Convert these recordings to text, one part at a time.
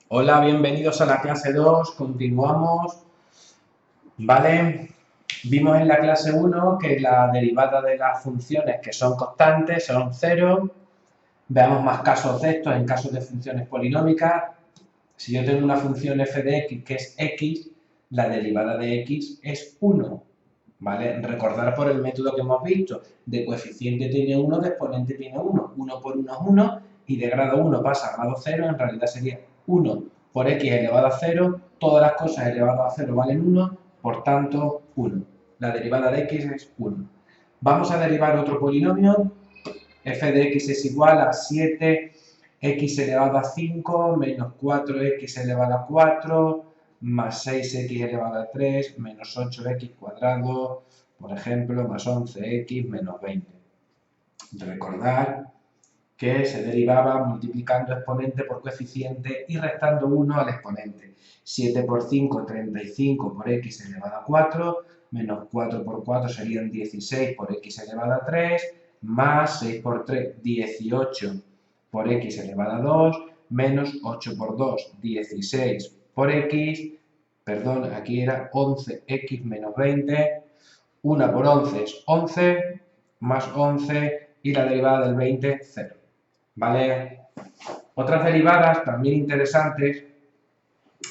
Hola, bienvenidos a la clase 2. Continuamos, ¿vale? Vimos en la clase 1 que la derivada de las funciones que son constantes son 0. Veamos más casos de estos en casos de funciones polinómicas. Si yo tengo una función f de x que es x, la derivada de x es 1, ¿vale? Recordar por el método que hemos visto, de coeficiente tiene 1, de exponente tiene 1. 1 por 1 es 1 y de grado 1 pasa a grado 0, en realidad sería 1 por x elevado a 0, todas las cosas elevadas a 0 valen 1, por tanto 1. La derivada de x es 1. Vamos a derivar otro polinomio, f de x es igual a 7x elevado a 5 menos 4x elevado a 4 más 6x elevado a 3 menos 8x cuadrado, por ejemplo, más 11x menos 20. Recordar que se derivaba multiplicando exponente por coeficiente y restando 1 al exponente. 7 por 5, 35 por x elevado a 4, menos 4 por 4 serían 16 por x elevado a 3, más 6 por 3, 18 por x elevado a 2, menos 8 por 2, 16 por x, perdón, aquí era 11x menos 20, 1 por 11 es 11, más 11 y la derivada del 20, 0. ¿Vale? Otras derivadas también interesantes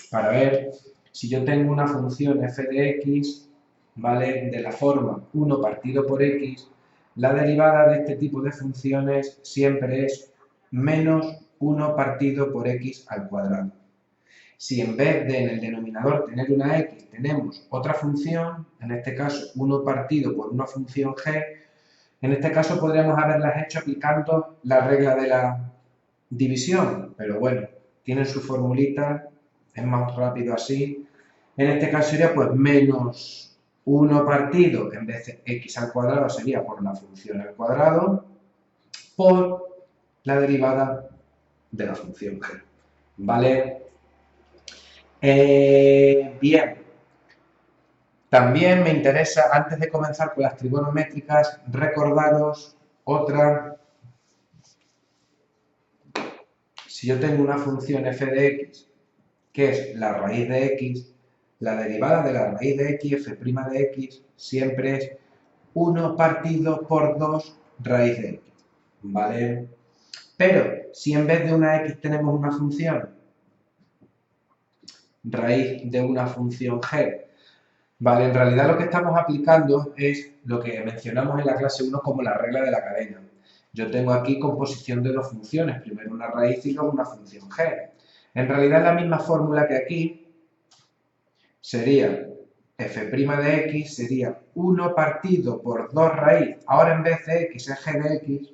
para ver si yo tengo una función f de x, ¿vale? De la forma 1 partido por x, la derivada de este tipo de funciones siempre es menos 1 partido por x al cuadrado. Si en vez de en el denominador tener una x tenemos otra función, en este caso 1 partido por una función g, en este caso podríamos haberlas hecho aplicando la regla de la división, pero bueno, tienen su formulita, es más rápido así. En este caso sería pues menos 1 partido, en vez de x al cuadrado sería por la función al cuadrado, por la derivada de la función g. ¿Vale? Bien. También me interesa, antes de comenzar con las trigonométricas, recordaros otra. Si yo tengo una función f de x, que es la raíz de x, la derivada de la raíz de x, f' de x, siempre es 1 partido por 2 raíz de x, ¿vale? Pero, si en vez de una x tenemos una función, raíz de una función g, ¿vale? En realidad lo que estamos aplicando es lo que mencionamos en la clase 1 como la regla de la cadena. Yo tengo aquí composición de dos funciones, primero una raíz y luego una función g. En realidad la misma fórmula que aquí sería f' de x sería 1 partido por 2 raíz, ahora en vez de x es g de x,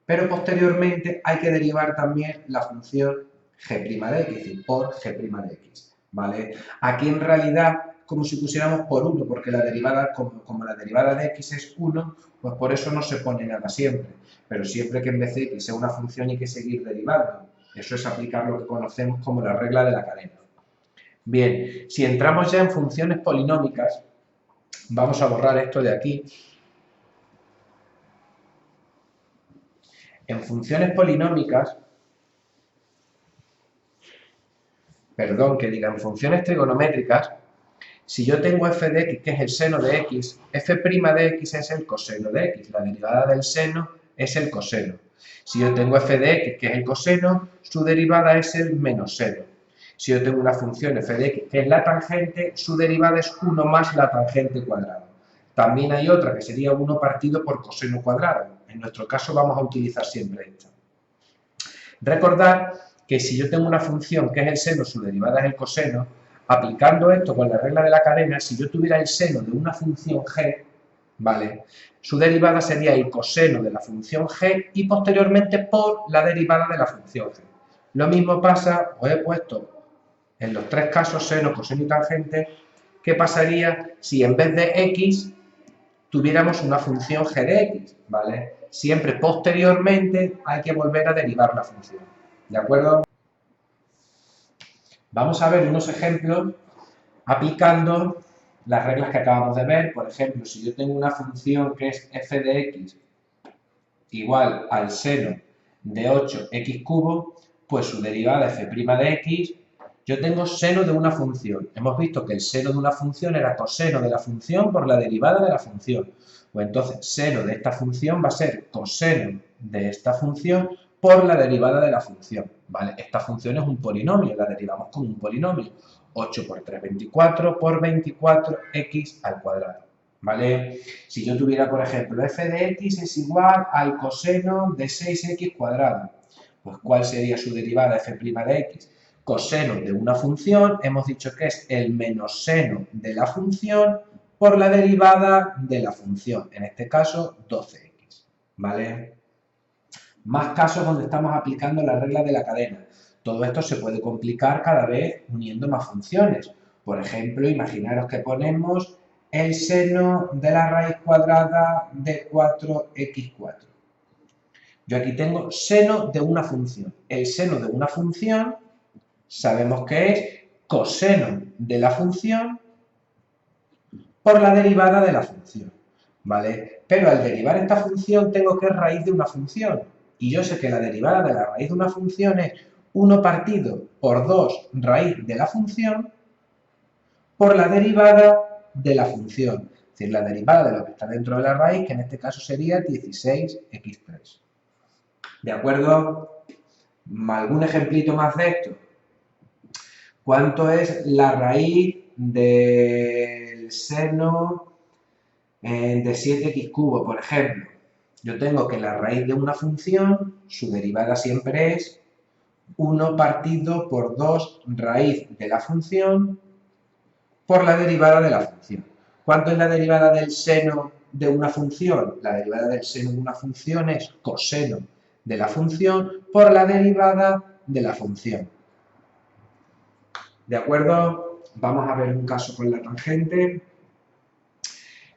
pero posteriormente hay que derivar también la función g' de x, es decir, por g' de x, ¿vale? Aquí en realidad como si pusiéramos por 1, porque la derivada, como la derivada de x es 1, pues por eso no se pone nada siempre, pero siempre que en vez de x sea una función hay que seguir derivando. Eso es aplicar lo que conocemos como la regla de la cadena. Bien, si entramos ya en funciones polinómicas, vamos a borrar esto de aquí. En funciones polinómicas, perdón, que diga en funciones trigonométricas, si yo tengo f de x, que es el seno de x, f' de x es el coseno de x, la derivada del seno es el coseno. Si yo tengo f de x, que es el coseno, su derivada es el menos seno. Si yo tengo una función f de x, que es la tangente, su derivada es 1 más la tangente cuadrada. También hay otra, que sería 1 partido por coseno cuadrado. En nuestro caso vamos a utilizar siempre esta. Recordad que si yo tengo una función que es el seno, su derivada es el coseno, aplicando esto con la regla de la cadena, si yo tuviera el seno de una función g, ¿vale? Su derivada sería el coseno de la función g y posteriormente por la derivada de la función g. Lo mismo pasa, os he puesto en los tres casos seno, coseno y tangente, ¿qué pasaría si en vez de x tuviéramos una función g de x, ¿vale? Siempre posteriormente hay que volver a derivar la función, ¿de acuerdo? Vamos a ver unos ejemplos aplicando las reglas que acabamos de ver. Por ejemplo, si yo tengo una función que es f de x igual al seno de 8x cubo, pues su derivada f' de x, yo tengo seno de una función. Hemos visto que el seno de una función era coseno de la función por la derivada de la función. Pues entonces, seno de esta función va a ser coseno de esta función por la derivada de la función, ¿vale? Esta función es un polinomio, la derivamos como un polinomio. 8 por 3, 24, por 24, x al cuadrado, ¿vale? Si yo tuviera, por ejemplo, f de x es igual al coseno de 6x cuadrado, pues ¿cuál sería su derivada f' de x? Coseno de una función, hemos dicho que es el menos seno de la función por la derivada de la función, en este caso 12x, ¿vale? Más casos donde estamos aplicando la regla de la cadena. Todo esto se puede complicar cada vez uniendo más funciones. Por ejemplo, imaginaros que ponemos el seno de la raíz cuadrada de 4x4. Yo aquí tengo seno de una función. El seno de una función sabemos que es coseno de la función por la derivada de la función, ¿vale? Pero al derivar esta función tengo que es raíz de una función. Y yo sé que la derivada de la raíz de una función es 1 partido por 2 raíz de la función por la derivada de la función. Es decir, la derivada de lo que está dentro de la raíz, que en este caso sería 16x3. ¿De acuerdo? ¿Algún ejemplito más de esto? ¿Cuánto es la raíz del seno de 7x cubo, por ejemplo? Yo tengo que la raíz de una función, su derivada siempre es 1 partido por 2 raíz de la función por la derivada de la función. ¿Cuánto es la derivada del seno de una función? La derivada del seno de una función es coseno de la función por la derivada de la función. ¿De acuerdo? Vamos a ver un caso con la tangente.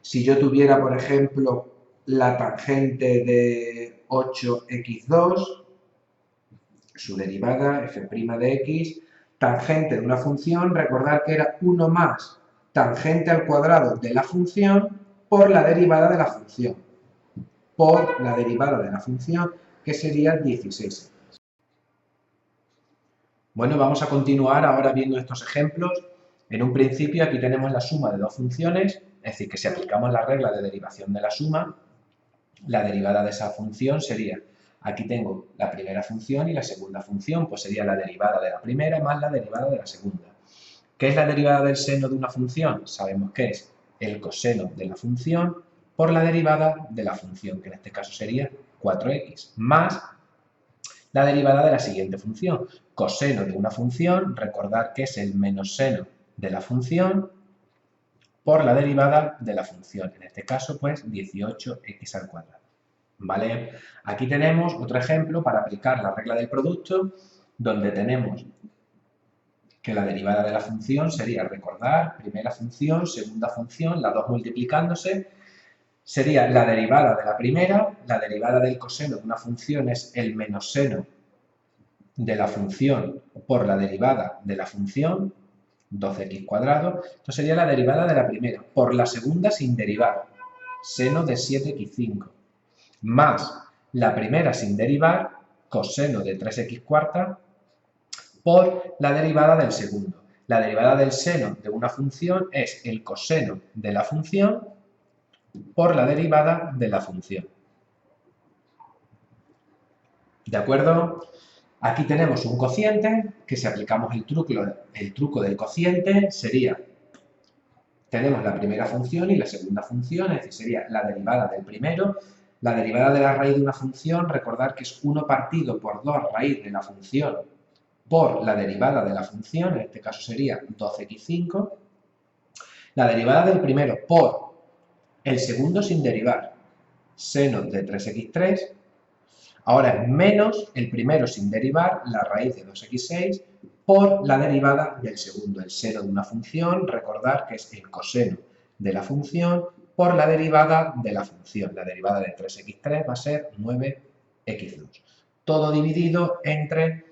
Si yo tuviera, por ejemplo, la tangente de 8x2, su derivada, f' de x, tangente de una función, recordad que era 1 más tangente al cuadrado de la función por la derivada de la función. Por la derivada de la función, que sería 16. Bueno, vamos a continuar ahora viendo estos ejemplos. En un principio aquí tenemos la suma de dos funciones, es decir, que si aplicamos la regla de derivación de la suma, la derivada de esa función sería, aquí tengo la primera función y la segunda función, pues sería la derivada de la primera más la derivada de la segunda. ¿Qué es la derivada del seno de una función? Sabemos que es el coseno de la función por la derivada de la función, que en este caso sería 4x, más la derivada de la siguiente función. Coseno de una función, recordad que es el menos seno de la función por la derivada de la función. En este caso, pues, 18x al cuadrado. ¿Vale? Aquí tenemos otro ejemplo para aplicar la regla del producto, donde tenemos que la derivada de la función sería, recordar, primera función, segunda función, las dos multiplicándose, sería la derivada de la primera, la derivada del coseno de una función es el menos seno de la función por la derivada de la función, 12x cuadrado, esto sería la derivada de la primera, por la segunda sin derivar, seno de 7x5, más la primera sin derivar, coseno de 3x cuarta, por la derivada del segundo. La derivada del seno de una función es el coseno de la función por la derivada de la función. ¿De acuerdo? Aquí tenemos un cociente, que si aplicamos el truco del cociente sería, tenemos la primera función y la segunda función, es decir, sería la derivada del primero. La derivada de la raíz de una función, recordad que es 1 partido por 2 raíz de la función por la derivada de la función, en este caso sería 12x5. La derivada del primero por el segundo sin derivar, seno de 3x3. Ahora es menos el primero sin derivar, la raíz de 2x6, por la derivada del segundo, el seno de una función, recordar que es el coseno de la función por la derivada de la función. La derivada de 3x3 va a ser 9x2. Todo dividido entre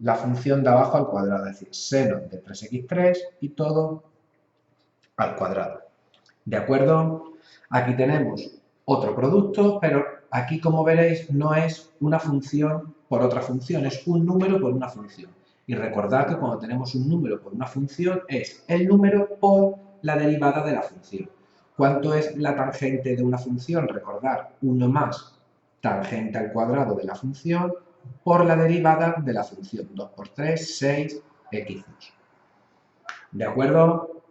la función de abajo al cuadrado, es decir, seno de 3x3 y todo al cuadrado. ¿De acuerdo? Aquí tenemos otro producto, pero aquí, como veréis, no es una función por otra función, es un número por una función. Y recordad que cuando tenemos un número por una función es el número por la derivada de la función. ¿Cuánto es la tangente de una función? Recordad, 1 más tangente al cuadrado de la función por la derivada de la función. 2 por 3, 6, x2. ¿De acuerdo?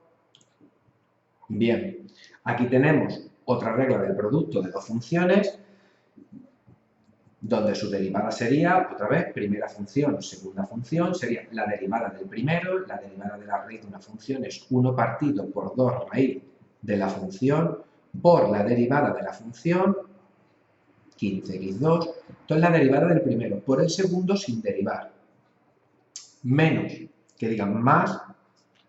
Bien, aquí tenemos otra regla del producto de dos funciones, donde su derivada sería, otra vez, primera función, segunda función, sería la derivada del primero, la derivada de la raíz de una función es 1 partido por 2 raíz de la función por la derivada de la función, 15x2, entonces la derivada del primero por el segundo sin derivar, menos, que digan más,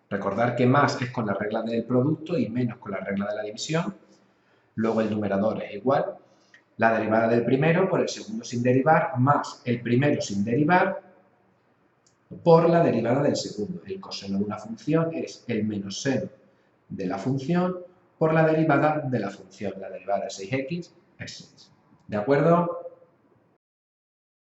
recordar que más es con la regla del producto y menos con la regla de la división, luego el numerador es igual, la derivada del primero por el segundo sin derivar, más el primero sin derivar, por la derivada del segundo. El coseno de una función es el menos seno de la función por la derivada de la función. La derivada de 6x es 6. ¿De acuerdo?